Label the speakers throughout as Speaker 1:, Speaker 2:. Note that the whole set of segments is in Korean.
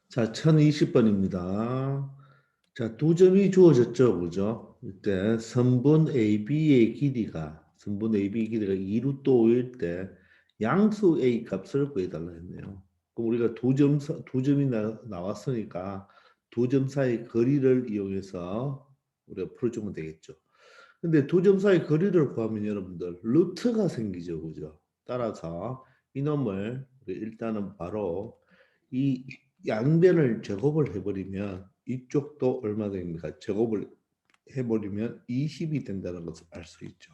Speaker 1: 자, 1020번입니다. 자, 두 점이 주어졌죠. 그죠? 이때 선분 AB의 길이가, 선분 AB 길이가 2루트 5일 때 양수 A 값을 구해달라 했네요. 그럼 우리가 두 점이 나왔으니까 두 점 사이 거리를 이용해서 우리가 풀어주면 되겠죠. 근데 두 점 사이 거리를 구하면 여러분들 루트가 생기죠. 그죠? 따라서 이놈을 일단은 바로 이 양변을 제곱을 해버리면 이쪽도 얼마 됩니까? 제곱을 해버리면 20이 된다는 것을 알 수 있죠.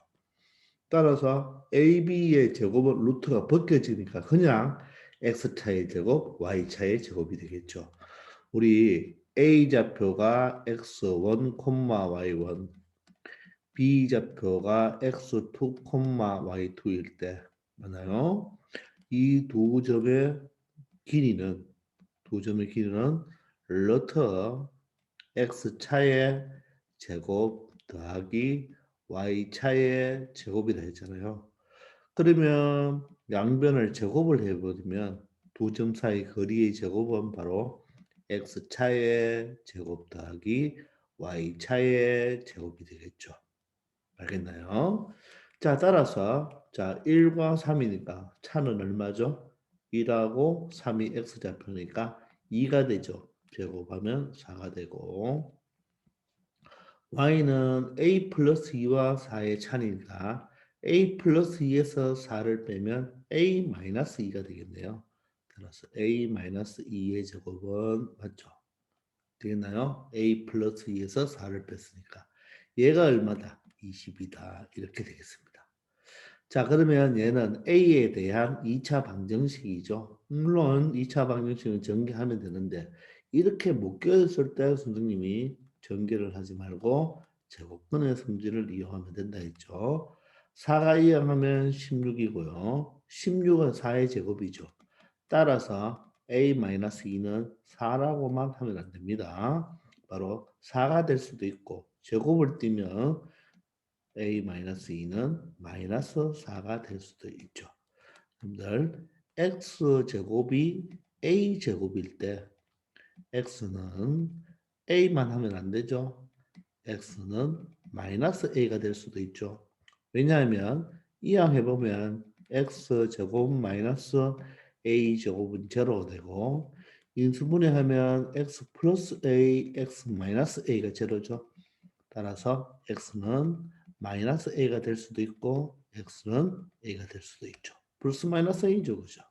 Speaker 1: 따라서 AB의 제곱은 루트가 벗겨지니까 그냥 X차의 제곱, Y차의 제곱이 되겠죠. 우리 A좌표가 X1, Y1, B좌표가 X2, Y2일 때 맞나요? 이 두 점의 길이는 루트 x차의 제곱 더하기 y차의 제곱이라 했잖아요. 그러면 양변을 제곱을 해버리면 두 점 사이 거리의 제곱은 바로 x차의 제곱 더하기 y차의 제곱이 되겠죠. 알겠나요? 자, 따라서 자 1과 3이니까 차는 얼마죠? 1하고 3이 x좌표니까 2가 되죠. 제곱하면 4가 되고 y는 a 플러스 2와 4의 차니까 a 플러스 2에서 4를 빼면 a 마이너스 2가 되겠네요. 따라서 a 마이너스 2의 제곱은 맞죠? 되겠나요? a 플러스 2에서 4를 뺐으니까 얘가 얼마다? 20이다. 이렇게 되겠습니다. 자, 그러면 얘는 A에 대한 2차 방정식이죠. 물론 2차 방정식은 전개하면 되는데 이렇게 묶여있을 때 선생님이 전개를 하지 말고 제곱근의 성질을 이용하면 된다 했죠. 4가 이항하면 16이고요. 16은 4의 제곱이죠. 따라서 A-2는 4라고만 하면 안 됩니다. 바로 4가 될 수도 있고 제곱을 띄면 A-2는 마이너스 4가 될 수도 있죠. 여러분들 X제곱이 A제곱일 때 X는 A만 하면 안 되죠. X는 마이너스 A가 될 수도 있죠. 왜냐하면 이항해보면 X제곱 마이너스 A제곱은 제로가 되고 인수분해하면 X 플러스 A, X 마이너스 A가 제로죠. 따라서 x는 마이너스 a가 될 수도 있고 x는 a가 될 수도 있죠. 플러스 마이너스 a죠. 그죠?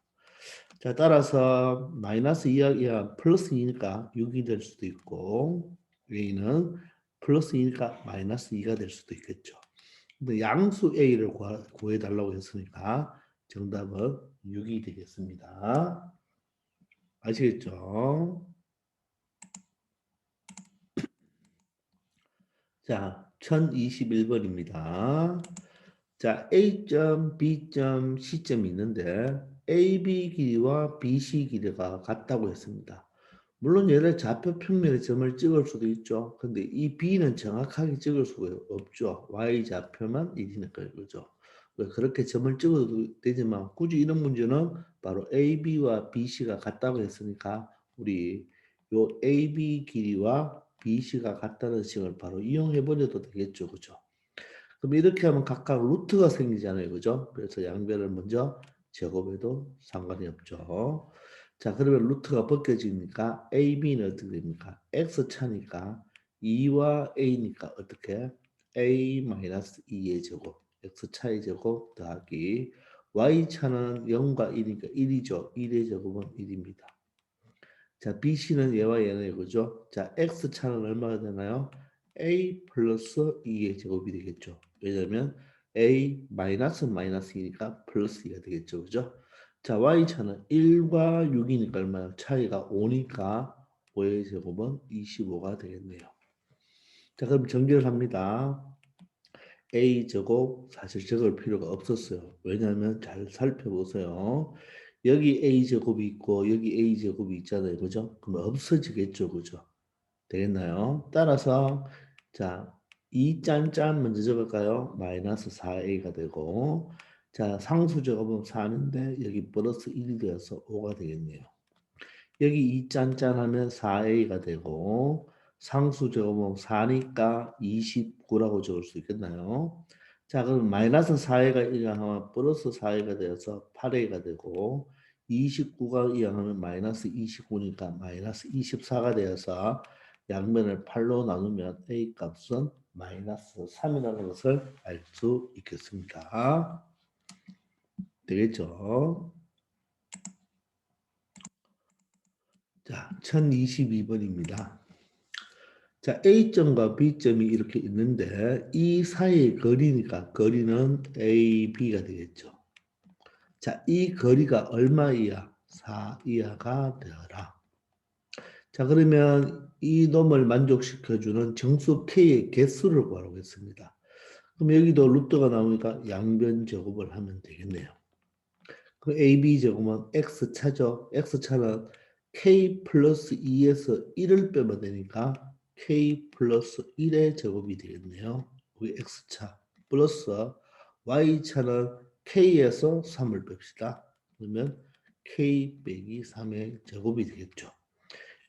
Speaker 1: 자, 따라서 마이너스 2하 플러스 2니까 6이 될 수도 있고 a는 플러스 2니까 마이너스 2가 될 수도 있겠죠. 근데 양수 a를 구해달라고 했으니까 정답은 6이 되겠습니다. 아시겠죠? 자, 1021번입니다. 자, A점, B점, C점이 있는데 AB 길이와 BC 길이가 같다고 했습니다. 물론 얘를 좌표 평면에 점을 찍을 수도 있죠. 근데 이 B는 정확하게 찍을 수가 없죠. Y좌표만 1이니까 그죠. 그렇게 점을 찍어도 되지만 굳이 이런 문제는 바로 AB와 BC가 같다고 했으니까 우리 요 AB 길이와 BC가 같다는 식을 바로 이용해 버려도 되겠죠. 그죠? 그럼 이렇게 하면 각각 루트가 생기잖아요. 그죠? 그래서 양변을 먼저 제곱해도 상관이 없죠. 자, 그러면 루트가 벗겨지니까 AB는 어떻게 됩니까? X차니까 2와 A니까 어떻게? A-2의 제곱, X차의 제곱 더하기 Y차는 0과 1이니까 1이죠. 1의 제곱은 1입니다. 자, BC는 얘와 얘는 그죠? 자, X차는 얼마가 되나요? A 플러스 2의 제곱이 되겠죠. 왜냐면 A 마이너스 마이너스이니까 플러스 2가 되겠죠. 그죠? 자, Y차는 1과 6이니까 얼마요? 차이가 5니까 5의 제곱은 25가 되겠네요. 자, 그럼 정리를 합니다. A 제곱 사실 적을 필요가 없었어요. 왜냐하면 잘 살펴보세요. 여기 A 제곱이 있고 여기 A 제곱이 있잖아요. 그죠? 그럼 없어지겠죠. 그죠? 되겠나요? 따라서 자, 2 짠짠 먼저 적을까요? 마이너스 4A가 되고 자, 상수 제곱은 4인데 여기 플러스 1이 되어서 5가 되겠네요. 여기 2 짠짠 하면 4a가 되고 상수 제곱은 4니까 29라고 적을 수 있겠나요? 자, 그럼 마이너스 4a가 이항하면 플러스 4a가 되어서 8a가 되고 29가 이항하면 마이너스 29니까 마이너스 24가 되어서 양면을 8로 나누면 a 값은 마이너스 3이라는 것을 알 수 있겠습니다. 되겠죠? 자, 1022번입니다. 자, A점과 B점이 이렇게 있는데 이 사이의 거리니까 거리는 AB가 되겠죠. 자, 이 거리가 얼마 이하? 4 이하가 되어라. 자, 그러면 이 놈을 만족시켜주는 정수 K의 개수를 구하라고 했습니다. 그럼 여기도 루트가 나오니까 양변 제곱을 하면 되겠네요. 그 AB 제곱은 X차죠. X차는 K 플러스 2에서 1을 빼면 되니까 K 플러스 1의 제곱이 되겠네요. 그게 X차 플러스 Y차는 K에서 3을 뺍시다. 그러면 K 빼기 3의 제곱이 되겠죠.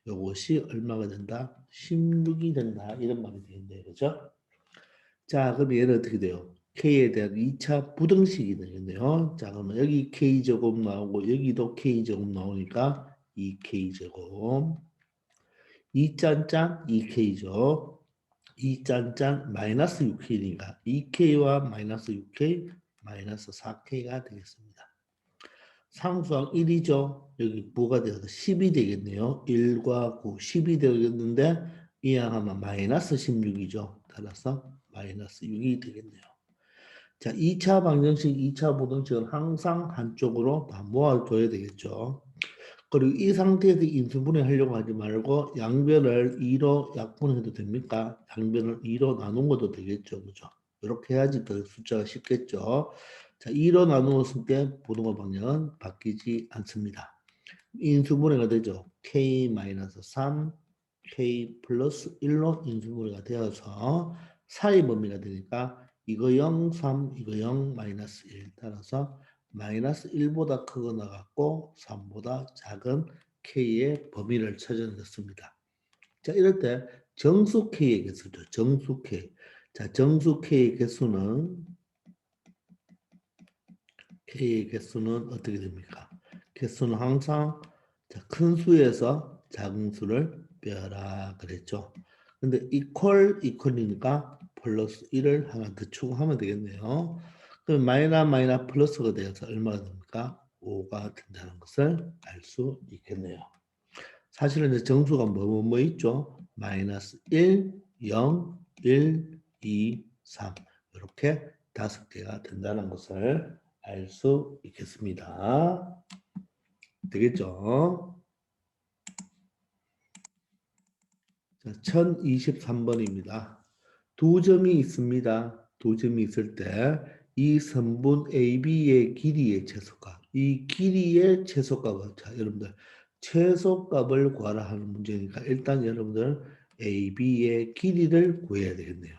Speaker 1: 이것이 얼마가 된다? 16이 된다. 이런 말이 되겠네요. 그죠? 자, 그럼 얘는 어떻게 돼요? K에 대한 2차 부등식이 되겠네요. 자, 그러면 여기 K제곱 나오고 여기도 K제곱 나오니까 2K제곱 2짠짠 2K죠. 2짠짠 마이너스 6K니까 2K와 마이너스 6K 마이너스 4K가 되겠습니다. 상수항 1이죠. 여기 뭐가 되어서 10이 되겠네요. 1과 9, 10이 되겠는데 이항하면 마이너스 16이죠. 따라서 마이너스 6이 되겠네요. 자, 2차 방정식, 2차 부등식은 항상 한쪽으로 다 모아줘야 되겠죠. 그리고 이 상태에서 인수분해 하려고 하지 말고 양변을 2로 약분해도 됩니까? 양변을 2로 나눈 것도 되겠죠. 그죠? 이렇게 해야지 더 숫자가 쉽겠죠. 자, 2로 나누었을 때 부등호 방향은 바뀌지 않습니다. 인수분해가 되죠. K-3, K 플러스 1로 인수분해가 되어서 사이 범위가 되니까 이거 0, 3, 이거 0, 마이너스 1 따라서 마이너스 1보다 크거나 같고 3보다 작은 K의 범위를 찾아냈습니다. 자, 이럴 때 정수 K의 개수죠. 정수 K. 자, 정수 K의 개수는 K의 개수는 어떻게 됩니까? 개수는 항상 큰 수에서 작은 수를 빼라 그랬죠. 근데 이퀄이니까 플러스 1을 하나 더 추가하면 되겠네요. 그럼 마이너스 플러스가 되어서 얼마가 됩니까? 5가 된다는 것을 알 수 있겠네요. 사실은 이제 정수가 뭐 있죠? 마이너스 1, 0, 1, 2, 3 이렇게 5개가 된다는 것을 알 수 있겠습니다. 되겠죠? 자, 1023번입니다. 두 점이 있습니다. 두 점이 있을 때 이 선분 AB의 길이의 최소값, 이 길이의 최소값은 자, 여러분들 최소값을 구하라 하는 문제니까 일단 여러분들 AB의 길이를 구해야 되겠네요.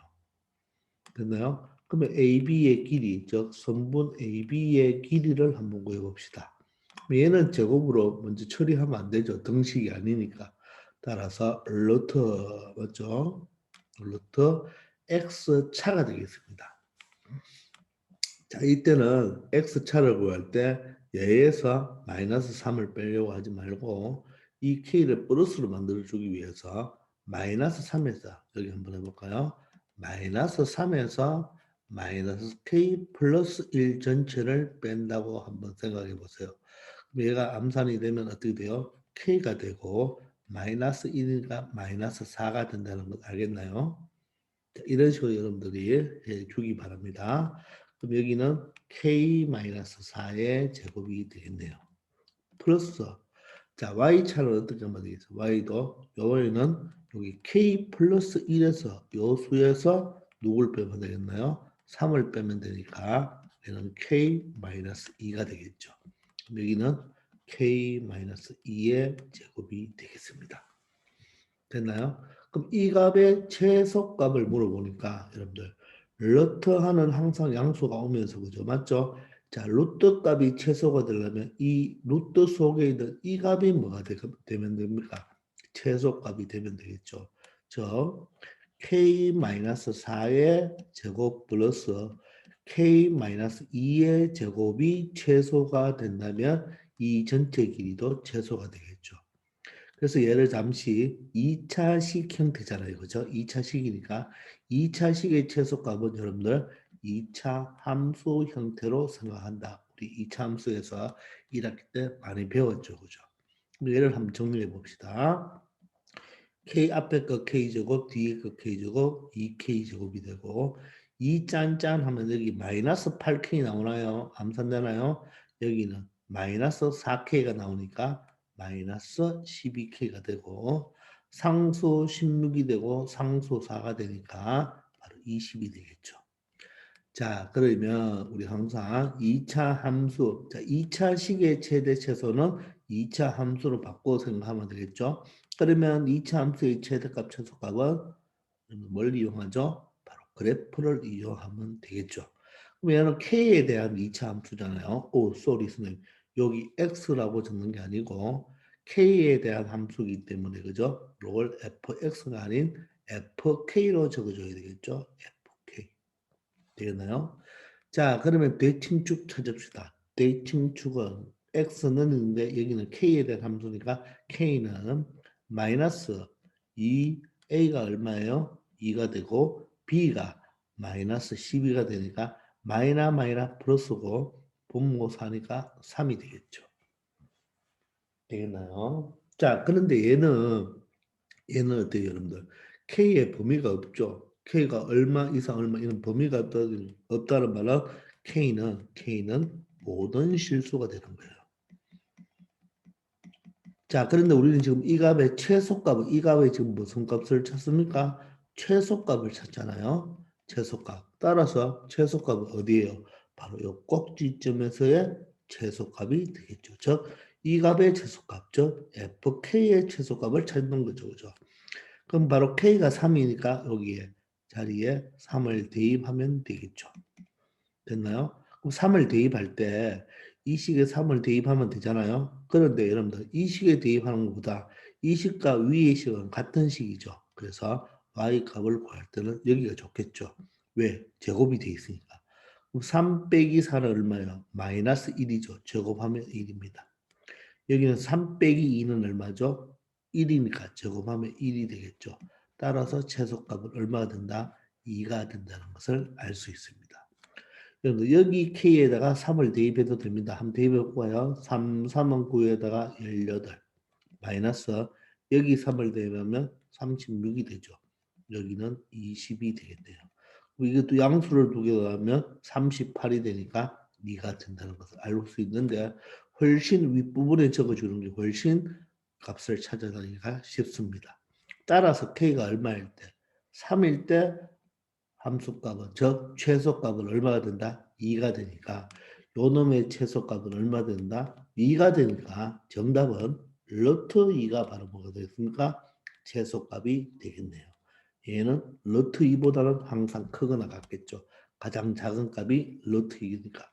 Speaker 1: 됐나요? 그러면 AB의 길이, 즉 선분 AB의 길이를 한번 구해봅시다. 얘는 제곱으로 먼저 처리하면 안 되죠. 등식이 아니니까. 따라서 루트 맞죠? 루트 x차가 되겠습니다. 자, 이때는 x차를 구할 때 얘에서 마이너스 3을 빼려고 하지 말고 이 k를 플러스로 만들어주기 위해서 마이너스 3에서 여기 한번 해볼까요? 마이너스 3에서 마이너스 k 플러스 1 전체를 뺀다고 한번 생각해 보세요. 얘가 암산이 되면 어떻게 돼요? k가 되고 마이너스 1이니까 마이너스 4가 된다는 걸 알겠나요? 자, 이런 식으로 여러분들이 해주기 바랍니다. 그럼 여기는 k-4의 제곱이 되겠네요. 플러스 자 y차는 어떻게 하면 되겠어요? y도 요거는 여기 k 플러스 1에서 요 수에서 누굴 빼면 되겠나요? 3을 빼면 되니까 얘는 k-2가 되겠죠. 여기는 k-2의 제곱이 되겠습니다. 됐나요? 그럼 이 값의 최소값을 물어보니까 여러분들 러터하는 항상 양수가 오면서 그죠? 맞죠? 자, 루트 값이 최소가 되려면 이 루트 속에 있는 이 값이 뭐가 되면 됩니까? 최소값이 되면 되겠죠. 즉 k-4의 제곱 플러스 k-2의 제곱이 최소가 된다면 이 전체 길이도 최소가 되겠죠. 그래서 얘를 잠시 2차식 형태잖아요. 그죠? 2차식이니까 2차식의 최소값은 여러분들 2차 함수 형태로 생각한다. 우리 2차 함수에서 1학기 때 많이 배웠죠. 그죠? 얘를 한번 정리해 봅시다. k 앞에 거 k제곱, 뒤에 거 k제곱, 2k제곱이 되고 2 짠짠 하면 여기 마이너스 8k 나오나요? 암산되나요? 여기는 마이너스 4k가 나오니까 마이너스 12k가 되고 상수 16이 되고 상수 4가 되니까 바로 20이 되겠죠. 자, 그러면 우리 항상 2차 함수, 자, 2차 식의 최대 최소는 2차 함수로 바꿔 생각하면 되겠죠. 그러면 2차 함수의 최대값 최소값은 뭘 이용하죠? 바로 그래프를 이용하면 되겠죠. 그럼 얘는 k에 대한 2차 함수잖아요. 오, 쏘리 선생님. 여기 x라고 적는 게 아니고 k에 대한 함수이기 때문에 그죠? 롤 fx가 아닌 fk로 적어줘야 되겠죠? fk. 되겠나요? 자, 그러면 대칭축 찾읍시다. 대칭축은 x는 있는데 여기는 k에 대한 함수니까 k는 마이너스 2a가 얼마예요? 2가 되고 b가 마이너스 12가 되니까 마이너 플러스고 분모사니까 3이 되겠죠. 되겠나요? 자, 그런데 얘는 어때요, 여러분들? K의 범위가 없죠. K가 얼마 이상 얼마 이런 범위가 없다는 말은 K는 모든 실수가 되는 거예요. 자, 그런데 우리는 지금 이 값의 최소값을 이 값의 지금 무슨 값을 찾습니까? 최소값을 찾잖아요. 최소값. 따라서 최소값은 어디예요? 바로 이 꼭지점에서의 최소값이 되겠죠. 즉, 이 값의 최소값, 즉 FK의 최소값을 찾는 거죠. 그죠? 그럼 바로 K가 3이니까 여기에 자리에 3을 대입하면 되겠죠. 됐나요? 그럼 3을 대입할 때 이 식에 3을 대입하면 되잖아요. 그런데 여러분들 이 식에 대입하는 것보다 이 식과 위의 식은 같은 식이죠. 그래서 y 값을 구할 때는 여기가 좋겠죠. 왜? 제곱이 돼 있으니까. 그럼 3 빼기 4는 얼마예요? 마이너스 1이죠. 제곱하면 1입니다. 여기는 3 빼기 2는 얼마죠? 1이니까 제곱하면 1이 되겠죠. 따라서 최소값은 얼마가 된다? 2가 된다는 것을 알 수 있습니다. 여기 K에다가 3을 대입해도 됩니다. 한번 대입해 볼까요? 3은 9에다가 18 마이너스 여기 3을 대입하면 36이 되죠. 여기는 20이 되겠네요. 이것도 양수를 두 개 더하면 38이 되니까 2가 된다는 것을 알 수 있는데 훨씬 윗부분에 적어주는 게 훨씬 값을 찾아내기가 쉽습니다. 따라서 K가 얼마일 때? 3일 때 함수값은 즉 최소값은 얼마가 된다? 2가 되니까 요 놈의 최소값은 얼마 된다? 2가 되니까 정답은 루트 2가 바로 뭐가 되겠습니까? 최소값이 되겠네요. 얘는 루트 2보다는 항상 크거나 같겠죠. 가장 작은 값이 루트 2니까.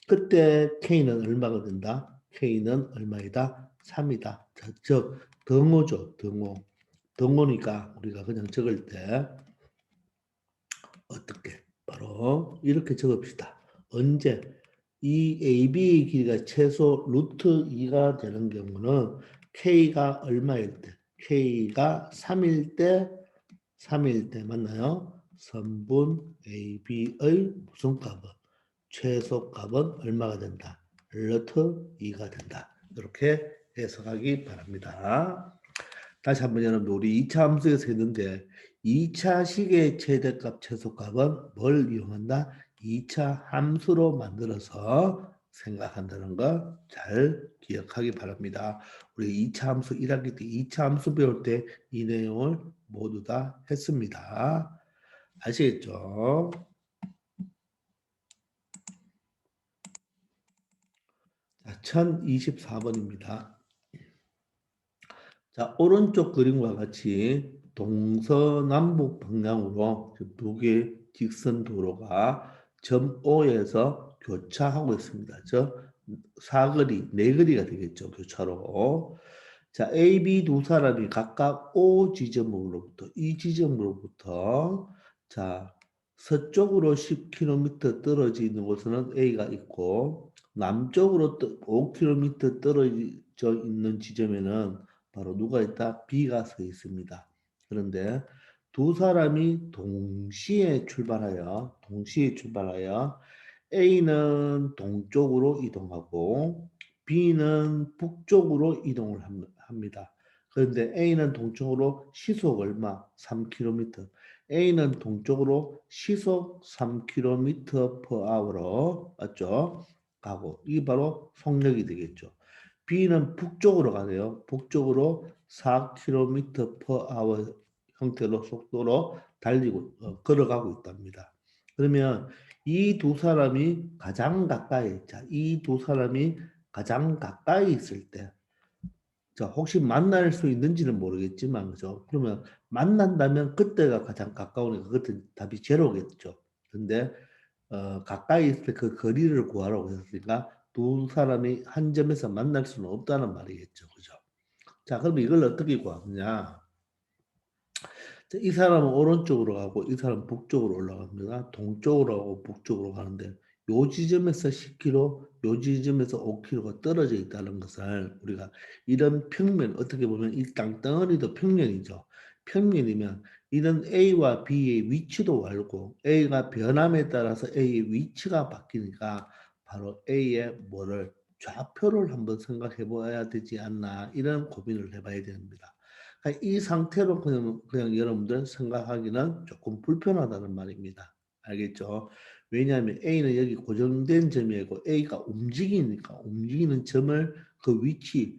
Speaker 1: 그때 K는 얼마가 된다? K는 얼마이다? 3이다. 즉 등호죠. 등호. 등호니까 우리가 그냥 적을 때 어떻게? 바로 이렇게 적읍시다. 언제? 이 AB의 길이가 최소 루트 2가 되는 경우는 K가 얼마일 때? K가 3일 때 맞나요? 선분 AB의 무슨 값은? 최소 값은 얼마가 된다? 루트 2가 된다. 이렇게 해석하기 바랍니다. 다시 한번 여러분 우리 2차 함수에서 했는데 2차 식의 최대값 최소값은 뭘 이용한다? 2차 함수로 만들어서 생각한다는 거 잘 기억하기 바랍니다. 우리 2차 함수 1학기 때 2차 함수 배울 때 이 내용을 모두 다 했습니다. 아시겠죠? 자, 1024번입니다. 자, 오른쪽 그림과 같이 동서남북 방향으로 두 개의 직선 도로가 점 O에서 교차하고 있습니다. 사거리, 네거리가 되겠죠. 교차로. 자, A, B 두 사람이 각각 O 지점으로부터, 이 지점으로부터, 자, 서쪽으로 10km 떨어져 있는 곳에는 A가 있고, 남쪽으로 5km 떨어져 있는 지점에는 바로 누가 있다? B가 서 있습니다. 그런데 두 사람이 동시에 출발하여 A는 동쪽으로 이동하고 B는 북쪽으로 이동을 합니다. 그런데 A는 동쪽으로 시속 얼마? 3km. A는 동쪽으로 시속 3km per hour로 맞죠? 가고 이게 바로 속력이 되겠죠. B는 북쪽으로 가네요. 북쪽으로 4km per hour 형태로 속도로 달리고 걸어가고 있답니다. 그러면 이 두 사람이 가장 가까이, 자, 이 두 사람이 가장 가까이 있을 때, 자, 혹시 만날 수 있는지는 모르겠지만, 그죠? 그러면 만난다면 그때가 가장 가까우니까 그때 답이 제로겠죠. 근데 가까이 있을 때 그 거리를 구하라고 했으니까 두 사람이 한 점에서 만날 수는 없다는 말이겠죠. 그죠? 자, 그럼 이걸 어떻게 구하느냐? 이 사람은 오른쪽으로 가고 이 사람은 북쪽으로 올라갑니다. 동쪽으로 가고 북쪽으로 가는데 요 지점에서 10km, 요 지점에서 5km가 떨어져 있다는 것을 우리가 이런 평면, 어떻게 보면 이 땅덩어리도 평면이죠. 평면이면 이런 A와 B의 위치도 알고 A가 변함에 따라서 A의 위치가 바뀌니까 바로 A의 뭐를 좌표를 한번 생각해 봐야 되지 않나 이런 고민을 해봐야 됩니다. 이 상태로 그냥 여러분들 생각하기는 조금 불편하다는 말입니다. 알겠죠? 왜냐하면 A는 여기 고정된 점이고 A가 움직이니까 움직이는 점을 그 위치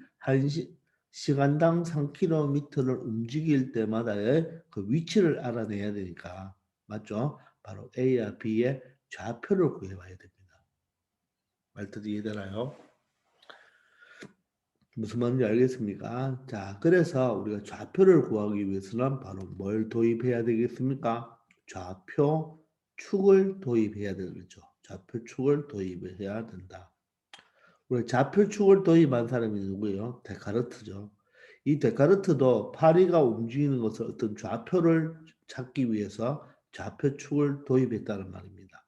Speaker 1: 시간당 3km를 움직일 때마다의 그 위치를 알아내야 되니까 맞죠? 바로 A와 B의 좌표를 구해봐야 됩니다. 말뜻 이해되나요? 무슨 말인지 알겠습니까? 자, 그래서 우리가 좌표를 구하기 위해서는 바로 뭘 도입해야 되겠습니까? 좌표 축을 도입해야 되겠죠. 좌표 축을 도입해야 된다. 우리 좌표 축을 도입한 사람이 누구예요? 데카르트죠. 이 데카르트도 파리가 움직이는 것을 어떤 좌표를 찾기 위해서 좌표 축을 도입했다는 말입니다.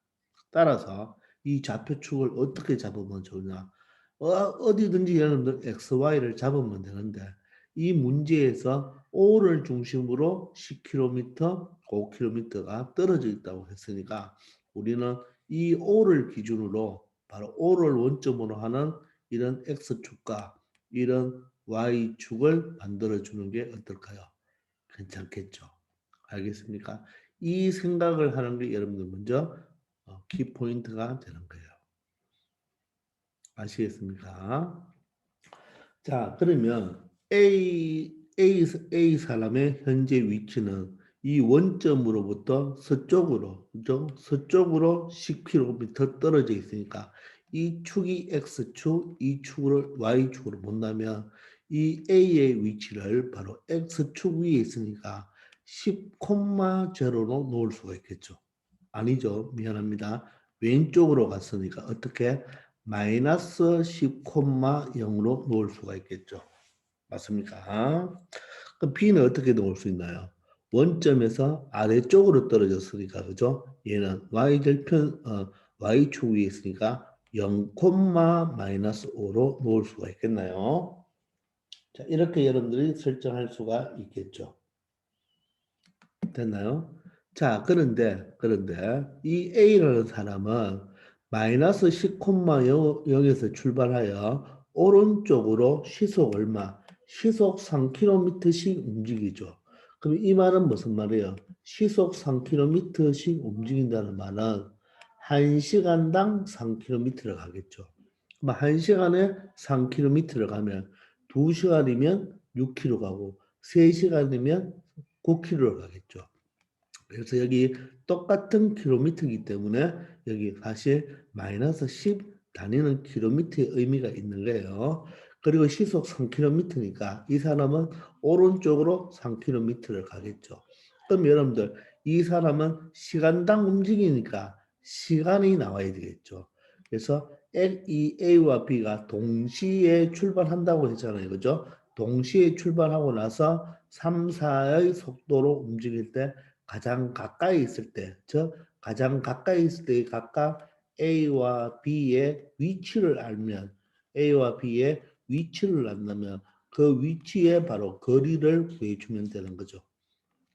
Speaker 1: 따라서 이 좌표축을 어떻게 잡으면 좋으냐? 어디든지 여러분들 X, Y를 잡으면 되는데 이 문제에서 O를 중심으로 10km, 5km가 떨어져 있다고 했으니까 우리는 이 O를 기준으로 바로 O를 원점으로 하는 이런 X축과 이런 Y축을 만들어주는 게 어떨까요? 괜찮겠죠? 알겠습니까? 이 생각을 하는 게 여러분들 먼저 키포인트가 되는 거예요. 아시겠습니까? 자, 그러면 A 사람의 현재 위치는 이 원점으로부터 서쪽으로, 그죠? 서쪽으로 10km 떨어져 있으니까 이 축이 X축, 이 축을 Y축으로 본다면 이 A의 위치를 바로 X축 위에 있으니까 10,0로 놓을 수가 있겠죠. 아니죠. 미안합니다. 왼쪽으로 갔으니까 어떻게 마이너스 10,0로 놓을 수가 있겠죠. 맞습니까? 그럼 B는 어떻게 놓을 수 있나요? 원점에서 아래쪽으로 떨어졌으니까 그죠? 얘는 Y축 위에 있으니까 0, 마이너스 5로 놓을 수가 있겠나요? 자, 이렇게 여러분들이 설정할 수가 있겠죠. 됐나요? 자, 그런데 이 A라는 사람은 마이너스 10,0에서 출발하여 오른쪽으로 시속 얼마? 시속 3km씩 움직이죠. 그럼 이 말은 무슨 말이에요? 시속 3km씩 움직인다는 말은 1시간당 3km를 가겠죠. 그럼 1시간에 3km를 가면 2시간이면 6km 가고 3시간이면 9km를 가겠죠. 그래서 여기 똑같은 킬로미터이기 때문에 여기 사실 마이너스 10 다니는 킬로미터의 의미가 있는 거예요. 그리고 시속 3km니까 이 사람은 오른쪽으로 3km를 가겠죠. 그럼 여러분들 이 사람은 시간당 움직이니까 시간이 나와야 되겠죠. 그래서 이 A와 B가 동시에 출발한다고 했잖아요. 그죠? 동시에 출발하고 나서 3, 4의 속도로 움직일 때 가장 가까이 있을 때, 즉 가장 가까이 있을 때 각각 A와 B의 위치를 알면 A와 B의 위치를 안다면 그 위치에 바로 거리를 구해주면 되는 거죠.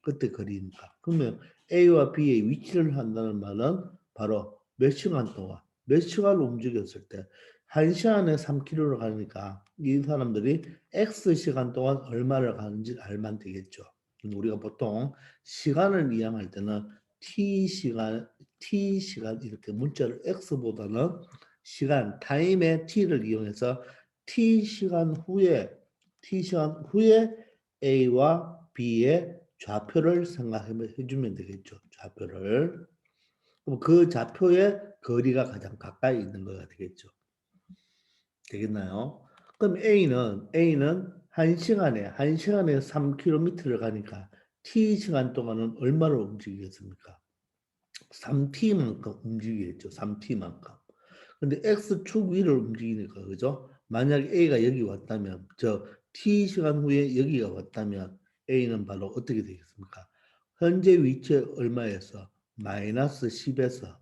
Speaker 1: 그때 거리니까. 그러면 A와 B의 위치를 한다는 말은 바로 몇 시간 동안, 몇 시간을 움직였을 때 1시간에 3km를 가니까 이 사람들이 X시간 동안 얼마를 가는지 알면 되겠죠. 우리가 보통 시간을 이해할 때는 T시간 이렇게 문자를 X보다는 시간, 타임의 T를 이용해서 T시간 후에 A와 B의 좌표를 생각해 주면 되겠죠. 좌표를. 그럼 그 좌표의 거리가 가장 가까이 있는 거가 되겠죠. 되겠나요? 그럼 A는 1시간에 3km를 가니까 T시간 동안은 얼마를 움직이겠습니까? 3T만큼 움직이겠죠. 3T만큼. 근데 X축 위를 움직이니까, 그죠? 만약에 A가 여기 왔다면, T시간 후에 여기가 왔다면 A는 바로 어떻게 되겠습니까? 현재 위치에 얼마에서? 마이너스 10에서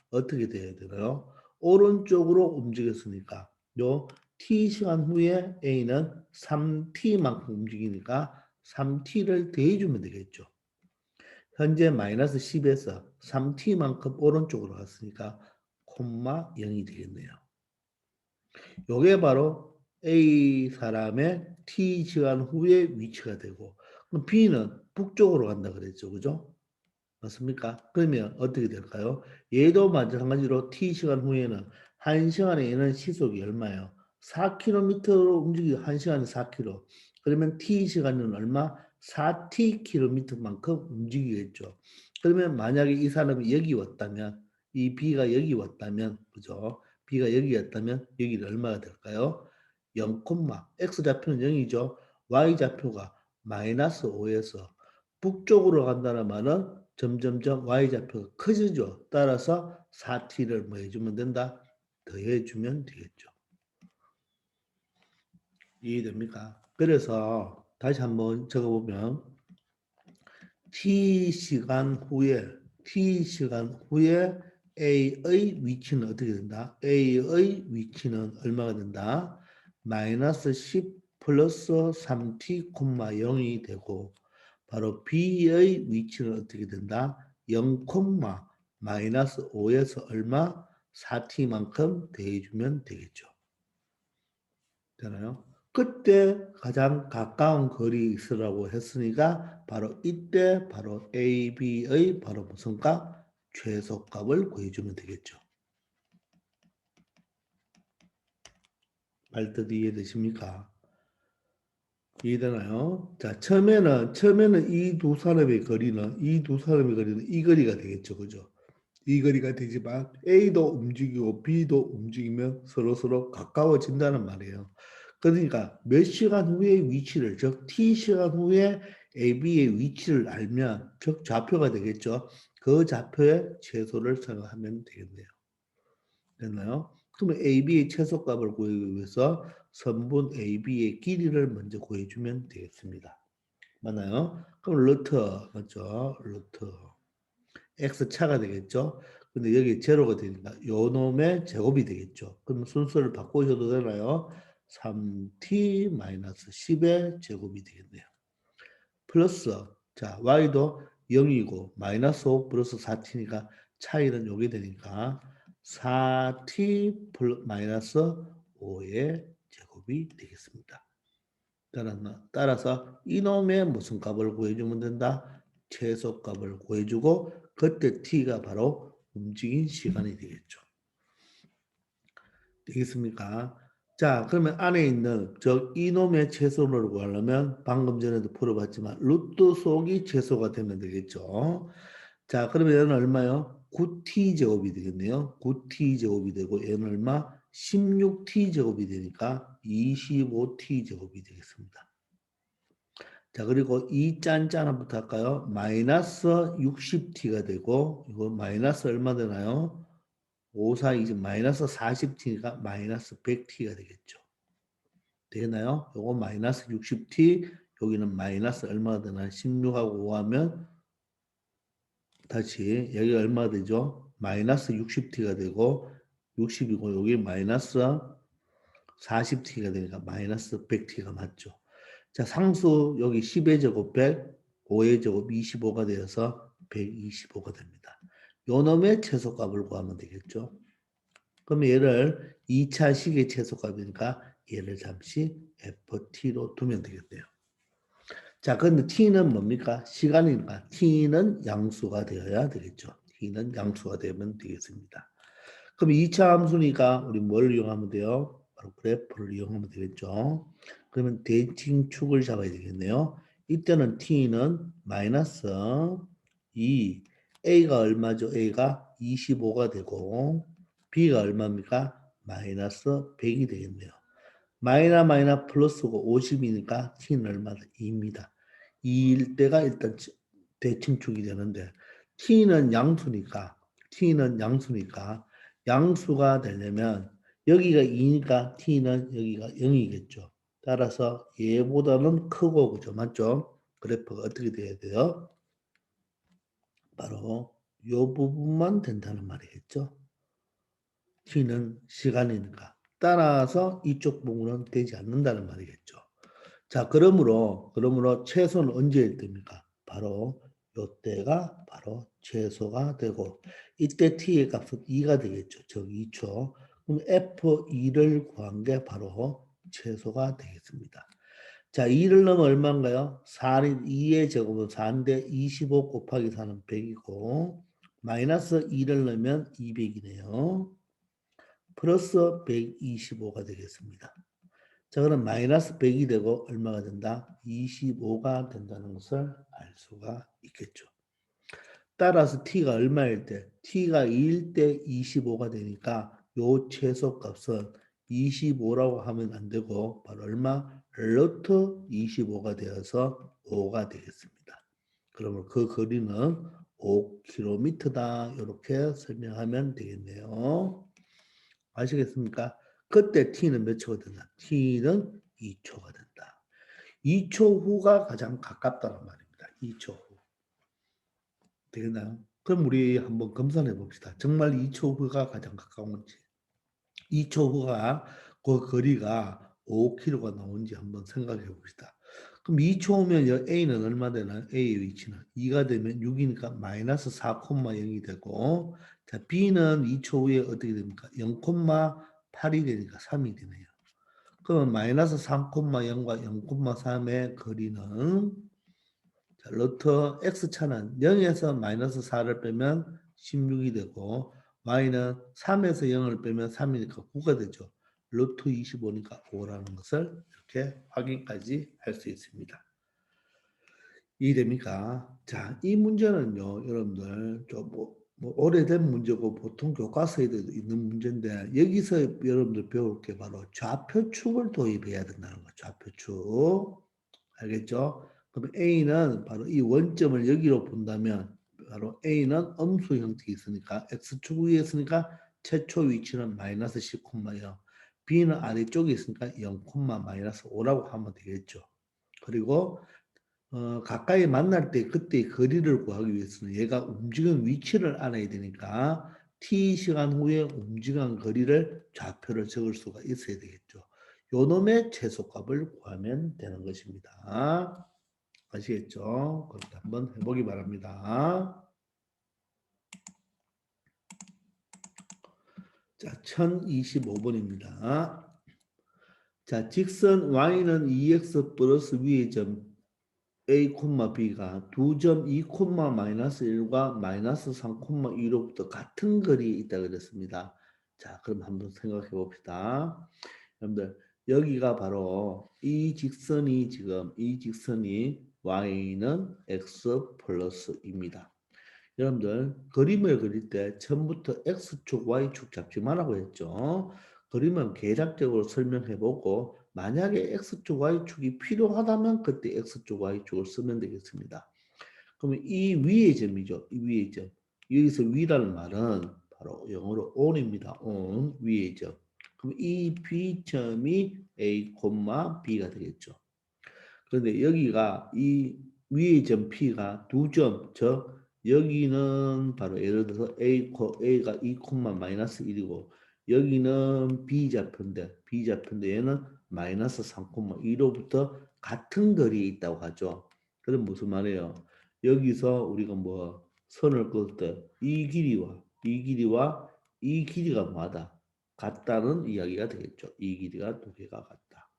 Speaker 1: 어떻게 돼야 되나요? 오른쪽으로 움직였으니까 요 T시간 후에 A는 3T만큼 움직이니까 3T를 더해주면 되겠죠. 현재 마이너스 10에서 3T만큼 오른쪽으로 갔으니까 콤마 0이 되겠네요. 요게 바로 A 사람의 T시간 후에 위치가 되고 그럼 B는 북쪽으로 간다 그랬죠. 그죠? 맞습니까? 그러면 어떻게 될까요? 얘도 마찬가지로 T시간 후에는 1시간에 얘는 시속이 얼마예요? 4km로 움직이고 1시간에 4km. 그러면 T시간은 얼마? 4Tkm만큼 움직이겠죠. 그러면 만약에 이 사람이 여기 왔다면 이 B가 여기 왔다면 그죠? B가 여기 왔다면 여기는 얼마가 될까요? 0, X좌표는 0이죠. Y좌표가 마이너스 5에서 북쪽으로 간다는 말은 점점점 y좌표가 커지죠. 따라서 4t를 뭐 해주면 된다? 더해주면 되겠죠. 이해됩니까? 그래서 다시 한번 적어보면 t시간 후에 a의 위치는 어떻게 된다? a의 위치는 얼마가 된다? 마이너스 10 플러스 3t, 0이 되고 바로 B의 위치는 어떻게 된다? 0, 마이너스 5에서 얼마? 4t만큼 더해주면 되겠죠. 되나요? 그때 가장 가까운 거리 있으라고 했으니까 바로 이때 바로 A, B의 바로 무슨 값? 최소값을 구해주면 되겠죠. 말뜻 이해되십니까? 이해되나요? 자, 처음에는 이 두 사람의 거리는 이 거리가 되겠죠. 그죠? 이 거리가 되지만 A도 움직이고 B도 움직이면 서로 가까워진다는 말이에요. 그러니까 몇 시간 후의 위치를, 즉 T시간 후에 AB의 위치를 알면, 즉 좌표가 되겠죠. 그 좌표의 최소를 생각하면 되겠네요. 됐나요? 그러면 AB의 최소값을 구하기 위해서 선분 AB의 길이를 먼저 구해주면 되겠습니다. 맞나요? 그럼 루트, 맞죠? 루트. X차가 되겠죠? 근데 여기 제로가 되니까 요 놈의 제곱이 되겠죠? 그럼 순서를 바꾸셔도 되나요? 3t-10의 제곱이 되겠네요. 플러스, 자, y도 0이고 마이너스 5 플러스 4t니까 차이는 요게 되니까 4t 마이너스 5의 제곱이 되겠습니다. 따라서 이놈의 무슨 값을 구해주면 된다? 최소값을 구해주고 그때 t가 바로 움직인 시간이 되겠죠. 되겠습니까? 자, 그러면 안에 있는 이놈의 최소를 구하려면 방금 전에도 풀어봤지만 루트 속이 최소가 되면 되겠죠. 자, 그러면 얘는 얼마요? 9t제곱이 되겠네요. 9t제곱이 되고 얘는 얼마? 16t제곱이 되니까 25t제곱이 되겠습니다. 자, 그리고 이 짠짠부터 할까요? 마이너스 60t가 되고, 이거 마이너스 얼마 되나요? 542점 마이너스 40t가 마이너스 100t가 되겠죠. 되겠나요? 요거 마이너스 60t, 여기는 마이너스 얼마가 되나? 16하고 5하면 다시 여기 얼마 되죠? 마이너스 60t가 되고 60이고 여기 마이너스 40t가 되니까 마이너스 100t가 맞죠. 자, 상수 여기 10의 제곱 100, 5의 제곱 25가 되어서 125가 됩니다. 요 놈의 최소값을 구하면 되겠죠. 그럼 얘를 2차 식의 최소값이니까 얘를 잠시 ft로 두면 되겠네요. 자, 근데 t는 뭡니까? 시간이니까 t는 양수가 되어야 되겠죠. t는 양수가 되면 되겠습니다. 그럼 2차 함수니까 우리 뭘 이용하면 돼요? 바로 그래프를 이용하면 되겠죠. 그러면 대칭축을 잡아야 되겠네요. 이때는 t는 마이너스 2, a가 얼마죠? a가 25가 되고 b가 얼마입니까? 마이너스 100이 되겠네요. 마이너 플러스고 50이니까 t는 얼마다? 2입니다. 2일 때가 일단 대칭축이 되는데 t는 양수니까 양수가 되려면 여기가 2니까 t는 여기가 0이겠죠. 따라서 얘보다는 크고 그죠? 맞죠? 그래프가 어떻게 돼야 돼요? 바로 이 부분만 된다는 말이겠죠. t는 시간이니까. 따라서 이쪽 부분은 되지 않는다는 말이겠죠. 자, 그러므로 최소는 언제일 때입니까? 바로 요때가 바로 최소가 되고 이때 t의 값은 2가 되겠죠. 즉 2초. 그럼 f2를 구한 게 바로 최소가 되겠습니다. 자, 2를 넣으면 얼마인가요? 2의 제곱은 4인데 25 곱하기 4는 100이고 마이너스 2를 넣으면 200이네요. 플러스 125가 되겠습니다. 자, 그럼 마이너스 100이 되고 얼마가 된다? 25가 된다는 것을 알 수가 있겠죠. 따라서 t가 얼마일 때? t가 2일 때 25가 되니까 요 최소값은 25라고 하면 안 되고 바로 얼마? 루트 25가 되어서 5가 되겠습니다. 그러면 그 거리는 5km다. 이렇게 설명하면 되겠네요. 아시겠습니까? 그때 t는 몇 초가 된다? t는 2초가 된다. 2초 후가 가장 가깝다는 말입니다. 2초 후. 되겠나요? 그럼 우리 한번 검사해 봅시다. 정말 2초 후가 가장 가까운지. 2초 후가 그 거리가 5km가 나온지 한번 생각해 봅시다. 그럼 2초 후면 A는 얼마 되나요? A의 위치는 2가 되면 6이니까 마이너스 4,0이 되고 자 B는 2초 후에 어떻게 됩니까? 0,8이 되니까 3이 되네요. 그러면 마이너스 3,0과 0,3의 거리는 자, 루트 x차는 0에서 마이너스 4를 빼면 16이 되고 y는 3에서 0을 빼면 3이니까 9가 되죠. 루트 25니까 5라는 것을 이렇게 확인까지 할 수 있습니다. 이해됩니까? 자, 이 문제는요, 여러분들 뭐 오래된 문제고 보통 교과서에도 있는 문제인데 여기서 여러분들 배울 게 바로 좌표축을 도입해야 된다는 거. 좌표축. 알겠죠? 그럼 A는 바로 이 원점을 여기로 본다면 바로 A는 음수 형태가 있으니까 X축 위에 있으니까 최초 위치는 마이너스 10,0 B는 아래쪽에 있으니까 0, 마이너스 5라고 하면 되겠죠. 그리고 가까이 만날 때 그때의 거리를 구하기 위해서는 얘가 움직이는 위치를 알아야 되니까 t 시간 후에 움직인 거리를 좌표를 적을 수가 있어야 되겠죠. 요 놈의 최소값을 구하면 되는 것입니다. 아시겠죠? 그렇게 한번 해보기 바랍니다. 자, 1025번입니다. 자, 직선 y는 2x 플러스 위의 점 A, B가 두 점 2, 마이너스 1과 마이너스 3, 2로부터 같은 거리에 있다 그랬습니다. 자, 그럼 한번 생각해 봅시다. 여러분들, 여기가 바로 이 직선이 y는 x 플러스입니다. 여러분들, 그림을 그릴 때 처음부터 x축, y축 잡지 말라고 했죠. 그림은 개략적으로 설명해 보고 만약에 X축, Y축이 필요하다면 그때 X축, Y축을 쓰면 되겠습니다. 그러면 이 위의 점이죠. 이 위의 점. 여기서 위라는 말은 바로 영어로 on입니다. on 위의 점. 그럼 이 B점이 A, B가 되겠죠. 그런데 여기가 이 위의 점 P가 두 점, 여기는 바로 예를 들어서 A가 2, 마이너스 1이고 여기는 B좌표인데 얘는 마이너스 3, 2로부터 같은 거리에 있다고 하죠. 그럼 무슨 말이에요? 여기서 우리가 뭐 선을 그을 때 이 길이와 이 길이가 뭐하다? 같다는 이야기가 되겠죠. 이 길이가 두 개가 같다.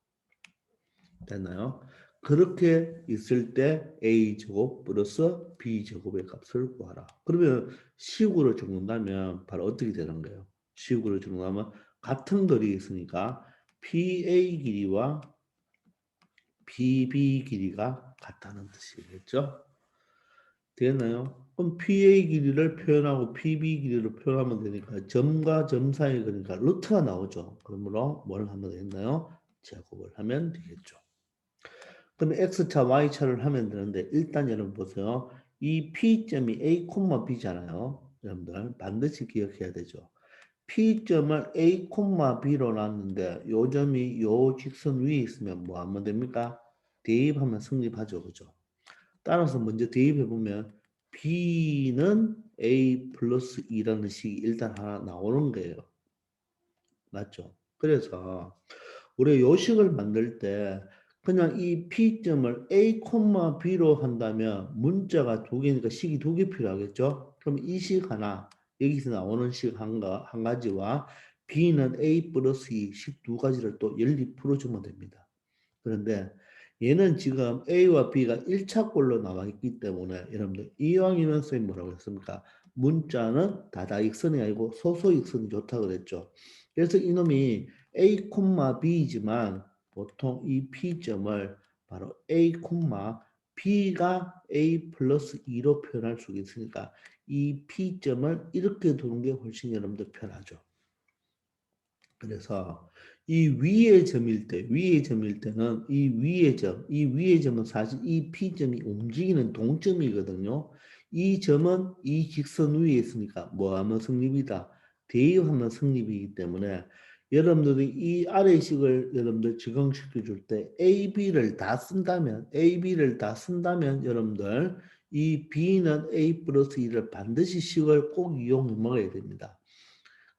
Speaker 1: 됐나요? 그렇게 있을 때 a제곱 플러스 b제곱의 값을 구하라. 그러면 식으로 적는다면 바로 어떻게 되는 거예요? 식으로 적는다면 같은 거리에 있으니까 PA 길이와 PB 길이가 같다는 뜻이겠죠? 되나요? 그럼 PA 길이를 표현하고 PB 길이를 표현하면 되니까 점과 점 사이 그러니까 루트가 나오죠. 그러므로 뭘 하면 되나요? 제곱을 하면 되겠죠. 그러면 X차, Y차를 하면 되는데 일단 여러분 보세요. 이 P점이 A, B잖아요. 여러분들 반드시 기억해야 되죠. P점을 A, B로 놨는데 요 점이 요 직선 위에 있으면 뭐 하면 됩니까? 대입하면 성립하죠. 그죠? 따라서 먼저 대입해보면 B는 A 플러스 2라는 식이 일단 하나 나오는 거예요. 맞죠? 그래서 우리 요식을 만들 때 그냥 이 P점을 A, B로 한다면 문자가 두 개니까 식이 두 개 필요하겠죠? 그럼 이 식 하나, 여기서 나오는 식 한 가지와 B는 A 플러스 2, 식 두 가지를 또 연립 풀어주면 됩니다. 그런데 얘는 지금 A와 B가 1차꼴로 나와 있기 때문에 여러분들 이왕이면 쌤이 뭐라고 했습니까? 문자는 다다익선이 아니고 소소익선이 좋다고 그랬죠. 그래서 이놈이 A, B이지만 보통 이 P점을 바로 A, B가 A 플러스 2로 표현할 수 있으니까 이 P점을 이렇게 두는 게 훨씬 여러분들 편하죠. 그래서 이 위의 점일 때는 이 위의 점은 사실 이 P점이 움직이는 동점이거든요. 이 점은 이 직선 위에 있으니까 뭐 하면 성립이다. 대입하면 성립이기 때문에 여러분들이 이 아래식을 여러분들 적용시켜 줄 때 AB를 다 쓴다면 여러분들 이 B는 A 플러스 2를 반드시 식을 꼭 이용해 먹어야 됩니다.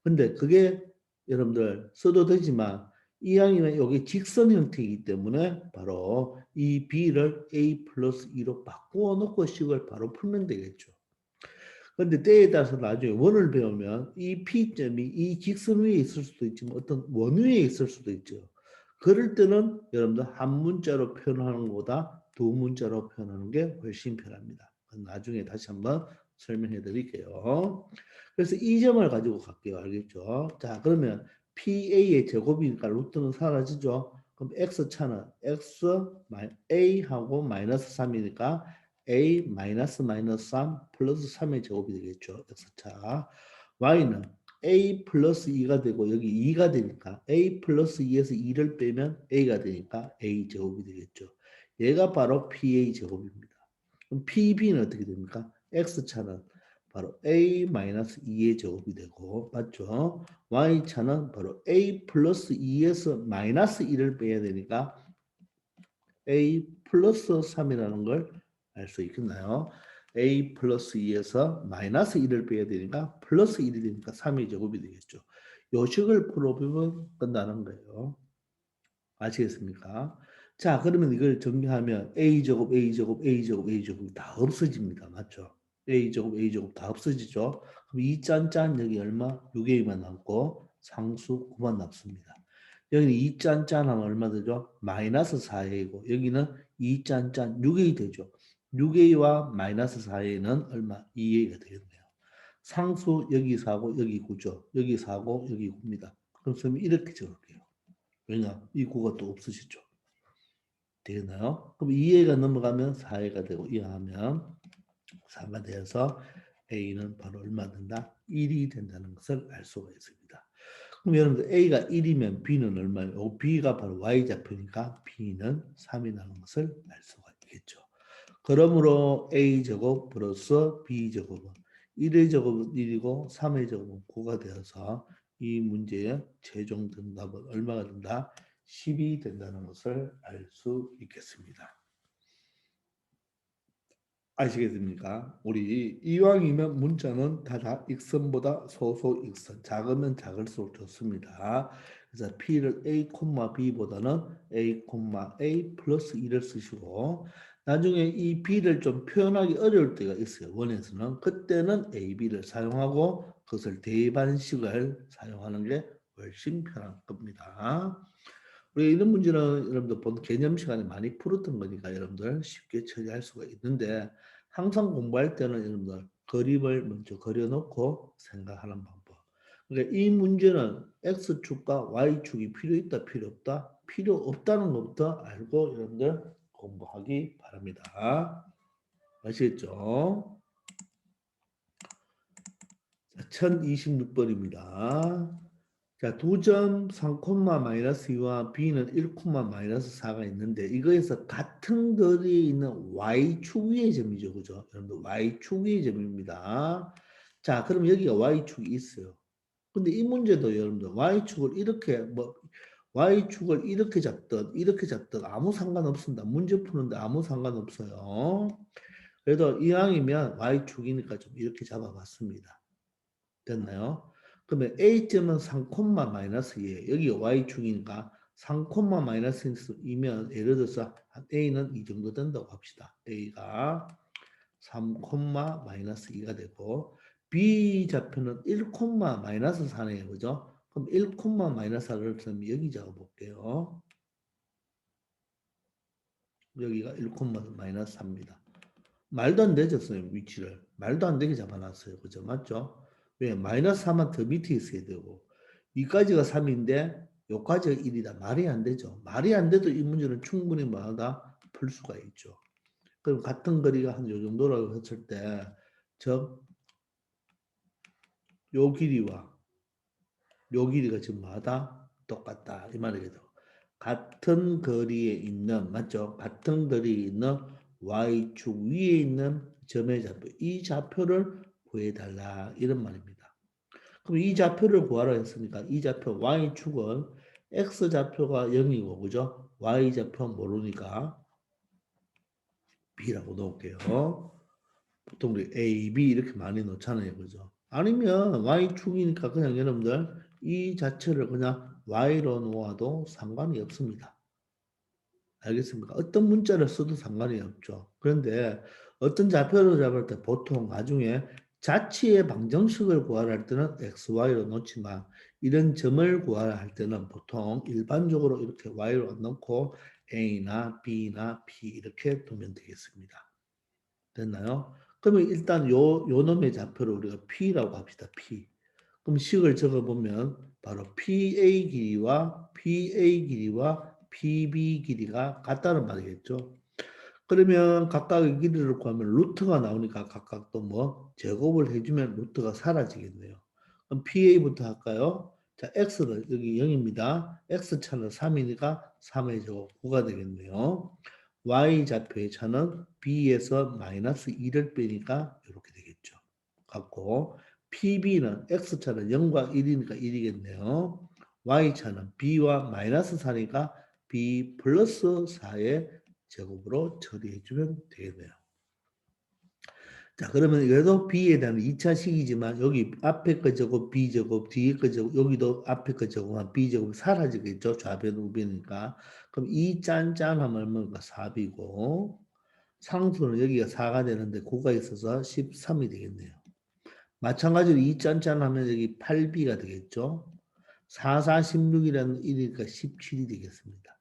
Speaker 1: 근데 그게 여러분들 써도 되지만 이왕이면 여기 직선 형태이기 때문에 바로 이 B를 A 플러스 2로 바꾸어 놓고 식을 바로 풀면 되겠죠. 근데 때에 따라서 나중에 원을 배우면 이 P점이 이 직선 위에 있을 수도 있지만 어떤 원 위에 있을 수도 있죠. 그럴 때는 여러분들 한 문자로 표현하는 것보다 두 문자로 표현하는 게 훨씬 편합니다. 나중에 다시 한번 설명해 드릴게요. 그래서 이 점을 가지고 갈게요. 알겠죠? 자, 그러면 PA의 제곱이니까 루트는 사라지죠. 그럼 X차는 A하고 마이너스 3이니까 A 마이너스 3 플러스 3의 제곱이 되겠죠. X차. Y는 A 플러스 2가 되고 여기 2가 되니까 A 플러스 2에서 2를 빼면 A가 되니까 A 제곱이 되겠죠. 얘가 바로 PA 제곱입니다. 그럼 PB는 어떻게 됩니까? X차는 바로 A-2의 제곱이 되고 맞죠? Y차는 바로 A 플러스 2에서 마이너스 1을 빼야 되니까 A 플러스 3이라는 걸 알 수 있겠나요? A 플러스 2에서 마이너스 1을 빼야 되니까 플러스 1이 되니까 3의 제곱이 되겠죠. 요식을 풀어보면 끝나는 거예요. 아시겠습니까? 자, 그러면 이걸 정리하면 A제곱, A제곱, A제곱, A제곱이 다 없어집니다. 맞죠? A제곱, A제곱 다 없어지죠? 그럼 이 짠짠 여기 얼마? 6A만 남고 상수 9만 남습니다. 여기는 2 짠짠 하면 얼마 되죠? 마이너스 4A고 여기는 2 짠짠 6A 되죠. 6A와 마이너스 4A는 얼마? 2A가 되겠네요. 상수 여기 4고 여기 9죠. 여기 4고 여기 9입니다. 그럼 선생님이 이렇게 적을게요. 왜냐? 이 구가 또 없어지죠. 되나요? 그럼 2A가 넘어가면 4A가 되고 이하면 4가 되어서 A는 바로 얼마 된다? 1이 된다는 것을 알 수가 있습니다. 그럼 여러분들 A가 1이면 B는 얼마예요? B가 바로 Y좌표니까 B는 3이라는 것을 알 수가 있겠죠. 그러므로 A제곱 플러스 B제곱은 1의 제곱은 1이고 3의 제곱은 9가 되어서 이 문제의 최종 정답은 얼마가 된다? 10이 된다는 것을 알 수 있겠습니다. 아시겠습니까? 우리 이왕이면 문자는 다 익선보다 소소 익선, 작으면 작을수록 좋습니다. 그래서 P를 A, B보다는 A, A 플러스 1을 쓰시고 나중에 이 B를 좀 표현하기 어려울 때가 있어요. 원에서는. 그때는 A, B를 사용하고 그것을 대반식을 사용하는 게 훨씬 편할 겁니다. 우리 이런 문제는 여러분들 본 개념 시간에 많이 풀었던 거니까 여러분들 쉽게 처리할 수가 있는데 항상 공부할 때는 여러분들 그림을 먼저 그려놓고 생각하는 방법. 그러니까 이 문제는 X축과 Y축이 필요 있다, 필요 없다? 필요 없다는 것부터 알고 여러분들 공부하기 바랍니다. 아시겠죠? 1026번입니다. 자, 2점 3콤마 마이너스 2와 b는 1콤마 마이너스 4가 있는데 이거에서 같은 거리에 있는 y축 위의 점이죠. 그죠? 여러분들 y축 위의 점입니다. 자, 그럼 여기가 y축이 있어요. 근데 이 문제도 여러분들 y축을 이렇게 y축을 이렇게 잡든 아무 상관없습니다. 문제 푸는데 아무 상관없어요. 그래도 이왕이면 y축이니까 좀 이렇게 잡아봤습니다. 됐나요? 그러면 A점은 3, 마이너스 2예요. 여기 Y축이니까 3, 마이너스 2면 예를 들어서 A는 이 정도 된다고 합시다. A가 3, 마이너스 2가 되고 B 좌표는 1, 마이너스 4네요. 그죠? 그럼 1, 마이너스 4를 그럼 여기 적어볼게요. 여기가 1, 마이너스 4입니다. 말도 안 되죠, 선생님, 위치를. 말도 안 되게 잡아놨어요. 그죠? 맞죠? 왜? 마이너스 3은 더 밑에 있어야 되고, 여기까지가 3인데, 여기까지가 1이다. 말이 안 되죠. 말이 안 돼도 이 문제는 충분히 뭐하다? 풀 수가 있죠. 그럼 같은 거리가 한 요 정도라고 했을 때, 즉, 요 길이와 요 길이가 지금 뭐하다? 똑같다. 이 말이겠죠. 같은 거리에 있는, 맞죠? 같은 거리에 있는 y축 위에 있는 점의 좌표, 이 좌표를 구해달라. 이런 말입니다. 그럼 이 좌표를 구하라 했으니까 이 좌표 y축은 x좌표가 0이고, 그죠? y좌표 모르니까 b라고 넣을게요. 보통 우리 A, B 이렇게 많이 넣잖아요. 그죠? 아니면 Y축이니까 그냥 여러분들 이 자체를 그냥 Y로 놓아도 상관이 없습니다. 알겠습니까? 어떤 문자를 써도 상관이 없죠. 그런데 어떤 좌표를 잡을 때 보통 나중에 자치의 방정식을 구하라 할 때는 XY로 놓지만 이런 점을 구하라 할 때는 보통 일반적으로 이렇게 Y로 넣고 A나 B나 P 이렇게 두면 되겠습니다. 됐나요? 그러면 일단 요 놈의 좌표를 우리가 P라고 합시다. P. 그럼 식을 적어보면 바로 PA 길이와 PB 길이가 같다는 말이겠죠. 그러면 각각의 길이를 구하면 루트가 나오니까 각각 또 뭐 제곱을 해주면 루트가 사라지겠네요. 그럼 PA부터 할까요? 자, X는 여기 0입니다. X차는 3이니까 3의 제곱 9가 되겠네요. Y좌표의 차는 B에서 마이너스 2를 빼니까 이렇게 되겠죠. 같고 PB는 X차는 0과 1이니까 1이겠네요. Y차는 B와 마이너스 4니까 B 플러스 4의 제곱으로 처리해주면 되겠네요. 자, 그러면 그래도 B에 대한 2차 식이지만 여기 앞에 거 제곱 B제곱 뒤에 거 제곱 여기도 앞에 거 제곱한 B제곱 사라지겠죠. 좌변 우변이니까. 그럼 이 짠짠하면 얼마가 4B고 상수는 여기가 4가 되는데 9가 있어서 13이 되겠네요. 마찬가지로 이 짠짠하면 여기 8B가 되겠죠. 4, 4, 16이라는 1이니까 17이 되겠습니다.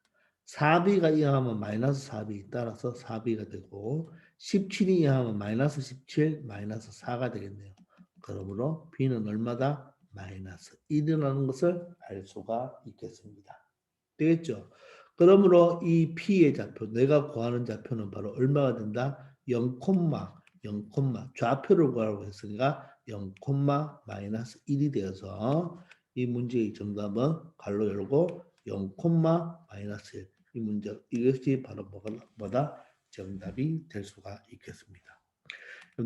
Speaker 1: 4B가 이항하면 마이너스 4B 따라서 4B가 되고 17이 이항하면 마이너스 17, 마이너스 4가 되겠네요. 그러므로 B는 얼마다? 마이너스 1이라는 것을 알 수가 있겠습니다. 되겠죠? 그러므로 이 P의 좌표, 내가 구하는 좌표는 바로 얼마가 된다? 0, 0, 좌표를 구하라고 했으니까 0, 마이너스 1이 되어서 이 문제의 정답은 괄호 열고 0, 마이너스 1. 이 문제, 이것이 바로 뭐다? 정답이 될 수가 있겠습니다.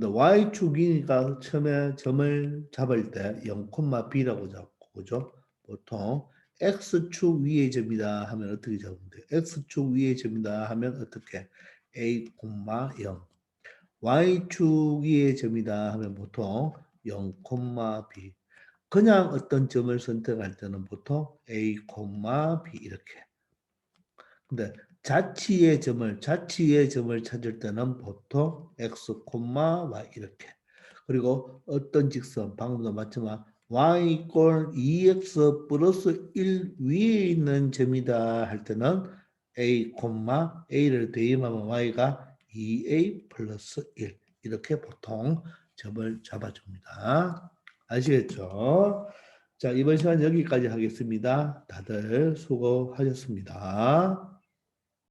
Speaker 1: y축이니까 처음에 점을 잡을 때 0,b라고 잡고 그죠? 보통 x축 위의 점이다 하면 어떻게 잡으면 돼요? x축 위의 점이다 하면 어떻게? a, 0 y축 위의 점이다 하면 보통 0, b 그냥 어떤 점을 선택할 때는 보통 a, b 이렇게. 근데 자치의 점을 찾을 때는 보통 x, y 이렇게. 그리고 어떤 직선, 방금도 맞지만 y 이꼴 2x 플러스 1 위에 있는 점이다 할 때는 a, a를 대입하면 y가 2a 플러스 1 이렇게 보통 점을 잡아줍니다. 아시겠죠? 자, 이번 시간 여기까지 하겠습니다. 다들 수고하셨습니다.